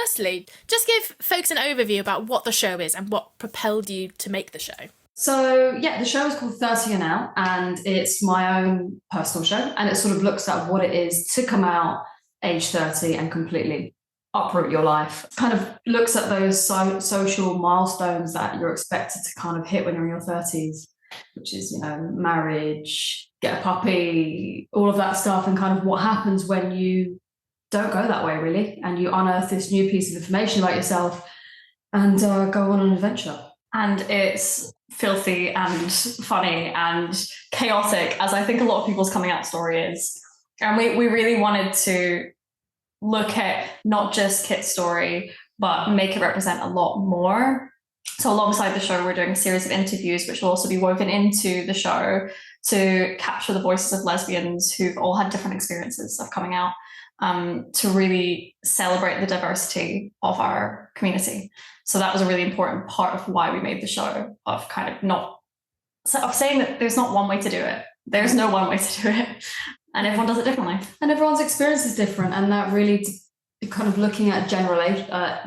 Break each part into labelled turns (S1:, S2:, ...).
S1: firstly, just give folks an overview about what the show is and what propelled you to make the show.
S2: So yeah, the show is called 30 and Out, and it's my own personal show, and it sort of looks at what it is to come out age 30 and completely uproot your life. Kind of looks at those social milestones that you're expected to kind of hit when you're in your 30s, which is, you know, marriage, get a puppy, all of that stuff, and kind of what happens when you don't go that way, really, and you unearth this new piece of information about yourself and go on an adventure.
S3: And it's filthy and funny and chaotic, as I think a lot of people's coming out story is. And we really wanted to look at not just Kit's story, but make it represent a lot more. So alongside the show, we're doing a series of interviews, which will also be woven into the show to capture the voices of lesbians who've all had different experiences of coming out, to really celebrate the diversity of our community. So that was a really important part of why we made the show, of kind of saying that there's not one way to do it. There's no one way to do it. And everyone does it differently.
S2: And everyone's experience is different. And that really kind of looking at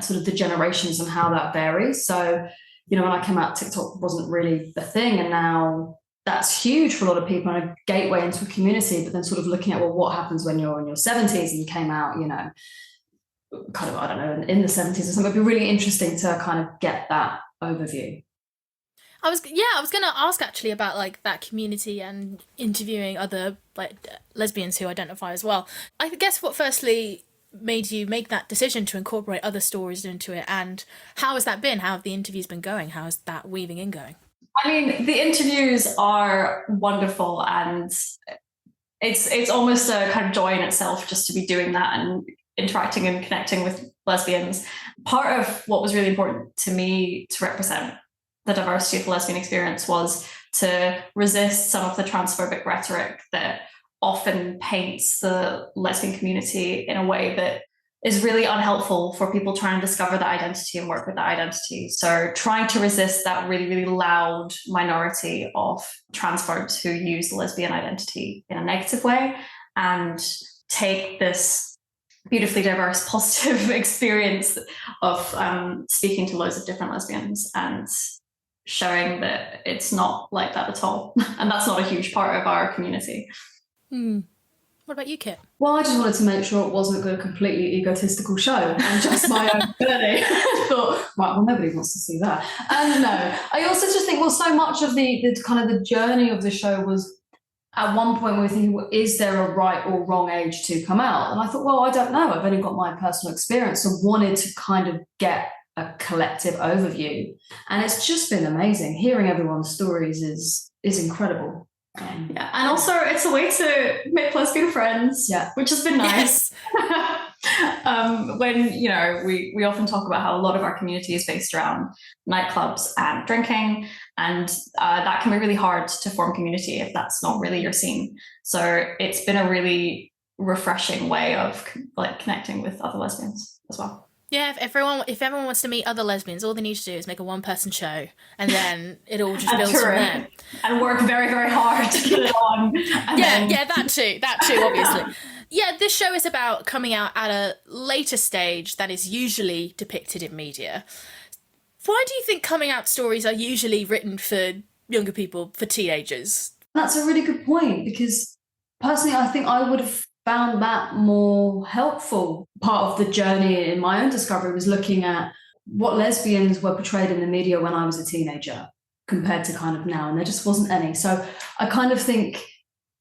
S2: sort of the generations and how that varies. So, you know, when I came out, TikTok wasn't really the thing. And now that's huge for a lot of people and a gateway into a community. But then sort of looking at, well, what happens when you're in your 70s and you came out, you know, kind of, I don't know, in the 70s or something. It'd be really interesting to kind of get that overview.
S1: I was going to ask actually about like that community and interviewing other like lesbians who identify as well. I guess what firstly made you make that decision to incorporate other stories into it, and how has that been? How have the interviews been going? How is that weaving in going?
S3: I mean, the interviews are wonderful, and it's almost a kind of joy in itself just to be doing that and interacting and connecting with lesbians. Part of what was really important to me to represent the diversity of the lesbian experience was to resist some of the transphobic rhetoric that often paints the lesbian community in a way that is really unhelpful for people trying to discover that identity and work with that identity. So trying to resist that really, really loud minority of transphobes who use the lesbian identity in a negative way, and take this beautifully diverse, positive experience of speaking to loads of different lesbians and showing that it's not like that at all. And that's not a huge part of our community.
S1: What about you, Kit?
S2: Well, I just wanted to make sure it wasn't a completely egotistical show and just my own journey. I thought, right, well, nobody wants to see that. And no, I also just think, well, so much of the kind of the journey of the show was, at one point we were thinking, well, is there a right or wrong age to come out? And I thought, well, I don't know. I've only got my personal experience, so wanted to kind of get a collective overview. And it's just been amazing. Hearing everyone's stories is incredible.
S3: Yeah, and also it's a way to make lesbian friends, which has been nice. When, you know, we often talk about how a lot of our community is based around nightclubs and drinking, and that can be really hard to form community if that's not really your scene. So it's been a really refreshing way of like connecting with other lesbians as well.
S1: Yeah, if everyone wants to meet other lesbians, all they need to do is make a one-person show, and then it all just builds from there.
S3: And work very, very hard to get it on.
S1: Yeah, that too, obviously. Yeah, this show is about coming out at a later stage that is usually depicted in media. Why do you think coming out stories are usually written for younger people, for teenagers?
S2: That's a really good point, because personally, I think I would have found that more helpful. Part of the journey in my own discovery was looking at what lesbians were portrayed in the media when I was a teenager compared to kind of now, and there just wasn't any. So I kind of think,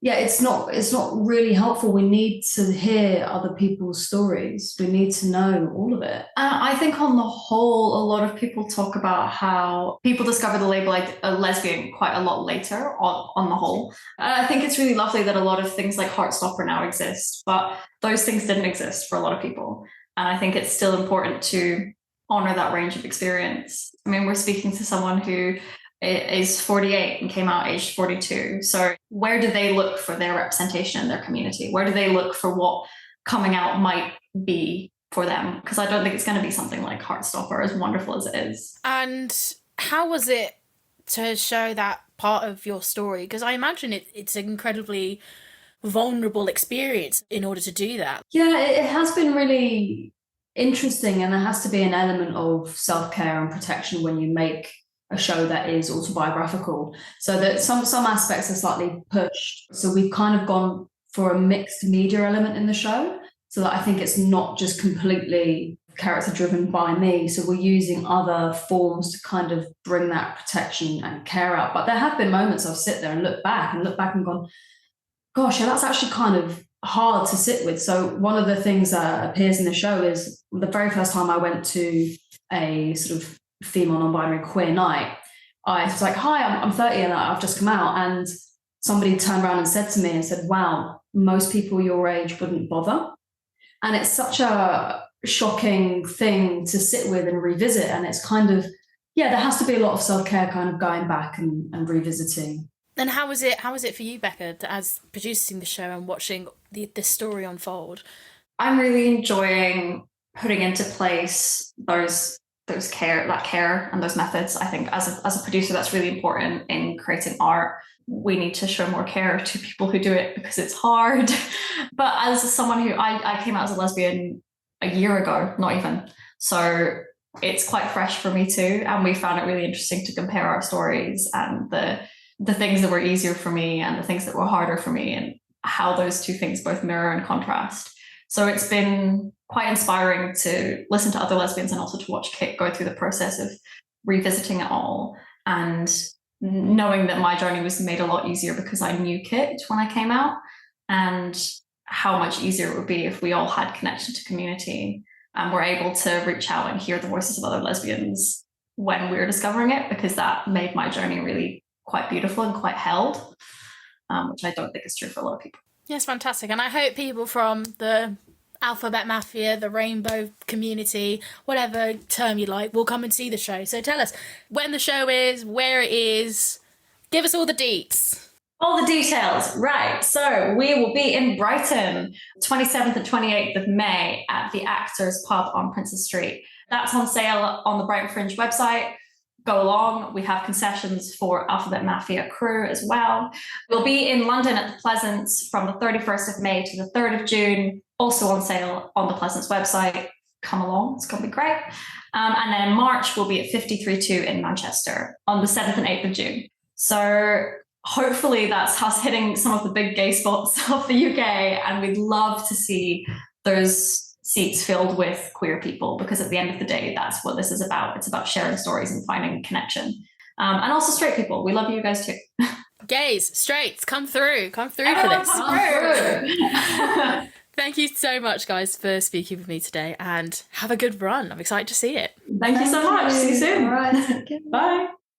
S2: yeah, it's not really helpful. We need to hear other people's stories. We need to know all of it.
S3: I think on the whole, a lot of people talk about how people discover the label like a lesbian quite a lot later on the whole. I think it's really lovely that a lot of things like Heartstopper now exist, but those things didn't exist for a lot of people. And I think it's still important to honor that range of experience. I mean, we're speaking to someone who is 48 and came out aged 42. So where do they look for their representation in their community? Where do they look for what coming out might be for them? Because I don't think it's going to be something like Heartstopper, as wonderful as it is.
S1: And how was it to show that part of your story? Because I imagine it's an incredibly vulnerable experience in order to do that.
S2: Yeah, it has been really interesting, and there has to be an element of self-care and protection when you make a show that is autobiographical, so that some aspects are slightly pushed. So we've kind of gone for a mixed media element in the show, so that I think it's not just completely character driven by me. So we're using other forms to kind of bring that protection and care out. But there have been moments I've sit there and look back and gone, gosh, yeah, that's actually kind of hard to sit with. So one of the things that appears in the show is the very first time I went to a sort of female non-binary queer night, I was like, hi, I'm 30 and I've just come out. And somebody turned around and said to me and said, wow, most people your age wouldn't bother. And it's such a shocking thing to sit with and revisit. And it's kind of, yeah, there has to be a lot of self-care kind of going back and revisiting.
S1: And how was it for you, Becca, as producing the show and watching this story unfold?
S3: I'm really enjoying putting into place that care and those methods. I think as a producer, that's really important in creating art. We need to show more care to people who do it because it's hard. But as someone who I came out as a lesbian a year ago, not even. So it's quite fresh for me too. And we found it really interesting to compare our stories and the things that were easier for me and the things that were harder for me, and how those two things both mirror and contrast. So it's been quite inspiring to listen to other lesbians and also to watch Kit go through the process of revisiting it all, and knowing that my journey was made a lot easier because I knew Kit when I came out, and how much easier it would be if we all had connection to community and were able to reach out and hear the voices of other lesbians when we were discovering it, because that made my journey really quite beautiful and quite held, which I don't think is true for a lot of people.
S1: Yes, fantastic. And I hope people from the Alphabet Mafia, the Rainbow community, whatever term you like, will come and see the show. So tell us when the show is, where it is. Give us all the deets.
S3: All the details, right. So we will be in Brighton, 27th and 28th of May at the Actors Pub on Princess Street. That's on sale on the Brighton Fringe website. Go along. We have concessions for Alphabet Mafia crew as well. We'll be in London at the Pleasance from the 31st of May to the 3rd of June, also on sale on the Pleasance website. Come along, it's going to be great. And then in March, we'll be at 53.2 in Manchester on the 7th and 8th of June. So hopefully that's us hitting some of the big gay spots of the UK, and we'd love to see those seats filled with queer people, because at the end of the day, that's what this is about. It's about sharing stories and finding connection. And also straight people. We love you guys too.
S1: Gays, straights, come through for
S3: Everyone
S1: this.
S3: come through.
S1: Thank you so much, guys, for speaking with me today, and have a good run. I'm excited to see it.
S3: Thank you so much. See you soon.
S2: All right.
S3: Bye.